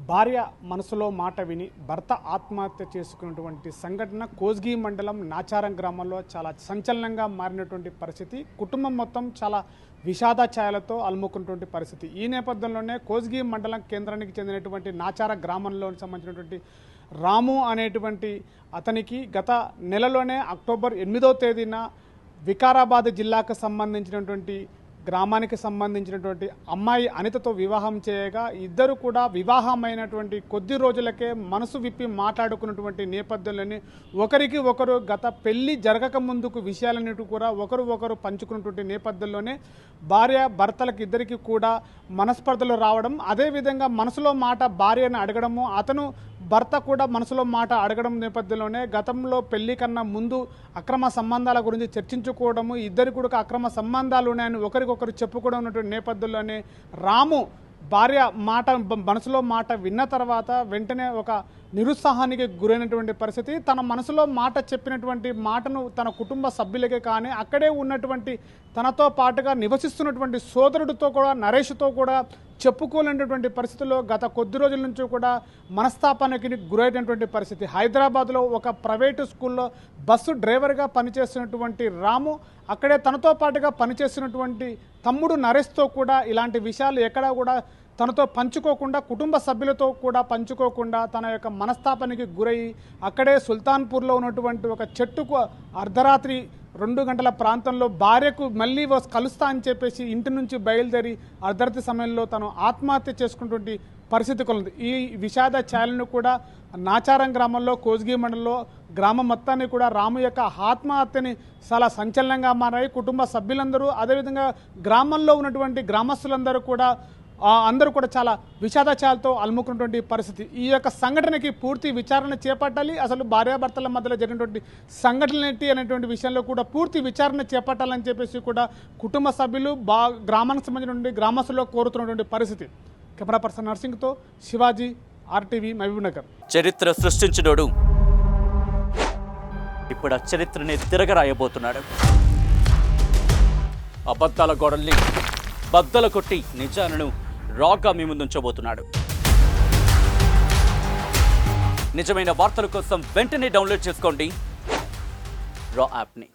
భార్య మనసులో మాట విని భర్త ఆత్మహత్య చేసుకున్నటువంటి సంఘటన కోస్గి మండలం నాచారం గ్రామంలో చాలా సంచలనంగా మారినటువంటి పరిస్థితి. కుటుంబం మొత్తం చాలా విషాద ఛాయలతో అలుముకున్నటువంటి పరిస్థితి. ఈ నేపథ్యంలోనే కోస్గి మండలం కేంద్రానికి చెందినటువంటి నాచార గ్రామంలో సంబంధించినటువంటి రాము అనేటువంటి అతనికి గత నెలలోనే అక్టోబర్ 8వ తేదీన వికారాబాద్ జిల్లాకు సంబంధించినటువంటి గ్రామానికి సంబంధించినటువంటి అమ్మాయి అనితతో వివాహం చేయగా ఇద్దరు కూడా వివాహమైనటువంటి కొద్ది రోజులకే మనసు విప్పి మాట్లాడుకున్నటువంటి నేపథ్యంలోనే ఒకరికి ఒకరు గత పెళ్లి జరగక ముందుకు విషయాలన్నిటి కూడా ఒకరు పంచుకున్నటువంటి నేపథ్యంలోనే భార్య భర్తలకు ఇద్దరికి కూడా మనస్పర్ధలు రావడం, అదేవిధంగా మనసులో మాట భార్యను అడగడము, అతను భర్త కూడా మనసులో మాట అడగడం నేపథ్యంలోనే గతంలో పెళ్లి కన్నా ముందు అక్రమ సంబంధాల గురించి చర్చించుకోవడము, ఇద్దరు కూడా అక్రమ సంబంధాలు ఉన్నాయని ఒకరికొకరు చెప్పుకోవడం ఉన్నటువంటి నేపథ్యంలోనే రాము భార్య మాట మనసులో మాట విన్న తర్వాత వెంటనే ఒక నిరుత్సాహానికి గురైనటువంటి పరిస్థితి. తన మనసులో మాట చెప్పినటువంటి మాటను తన కుటుంబ సభ్యులకే కానీ అక్కడే ఉన్నటువంటి తనతో పాటుగా నివసిస్తున్నటువంటి సోదరుడితో కూడా నరేష్తో కూడా చెప్పుకోలేనటువంటి పరిస్థితుల్లో గత కొద్ది రోజుల నుంచి కూడా మనస్తాపానికి గురైనటువంటి పరిస్థితి. హైదరాబాద్లో ఒక ప్రైవేటు స్కూల్లో బస్సు డ్రైవర్గా పనిచేస్తున్నటువంటి రాము అక్కడే తనతో పాటుగా పనిచేస్తున్నటువంటి తమ్ముడు నరేష్తో కూడా ఇలాంటి విషయాలు ఎక్కడా కూడా తనతో పంచుకోకుండా, కుటుంబ సభ్యులతో కూడా పంచుకోకుండా తన యొక్క మనస్తాపానికి గురై అక్కడే సుల్తాన్పూర్లో ఉన్నటువంటి ఒక చెట్టుకు అర్ధరాత్రి 2 గంటల ప్రాంతంలో భార్యకు మళ్ళీ కలుస్తా అని చెప్పేసి ఇంటి నుంచి బయలుదేరి అర్ధరాత్రి సమయంలో తను ఆత్మహత్య చేసుకున్నటువంటి పరిస్థితి కొలది. ఈ విషాద ఛాయలను కూడా నాచారం గ్రామంలో కోస్గి మండలంలో గ్రామం మొత్తాన్ని కూడా రాము యొక్క ఆత్మహత్యని చాలా సంచలనంగా మారాయి. కుటుంబ సభ్యులందరూ అదేవిధంగా గ్రామంలో ఉన్నటువంటి గ్రామస్తులందరూ కూడా అందరూ కూడా చాలా విషాద ఛాయలతో అలుముకున్నటువంటి పరిస్థితి. ఈ యొక్క సంఘటనకి పూర్తి విచారణ చేపట్టాలి. అసలు భార్యాభర్తల మధ్యలో జరిగినటువంటి సంఘటనలు ఏంటి అనేటువంటి విషయంలో కూడా పూర్తి విచారణ చేపట్టాలని చెప్పేసి కూడా కుటుంబ సభ్యులు గ్రామానికి సంబంధించినటువంటి గ్రామస్తుల్లో కోరుతున్నటువంటి పరిస్థితి. కెమెరా పర్సన్ నర్సింగ్తో శివాజీ, RTV, మహబూబ్నగర్. చరిత్ర సృష్టించినోడు ఇప్పుడు ఆ చరిత్రని తిరగరాయబోతున్నాడు. అబద్ధాల గోడల్ని బద్దలు కొట్టి నిజాలను రాగా మీ ముందుంచబోతున్నాడు. నిజమైన వార్తల కోసం వెంటనే డౌన్లోడ్ చేసుకోండి రా యాప్ని.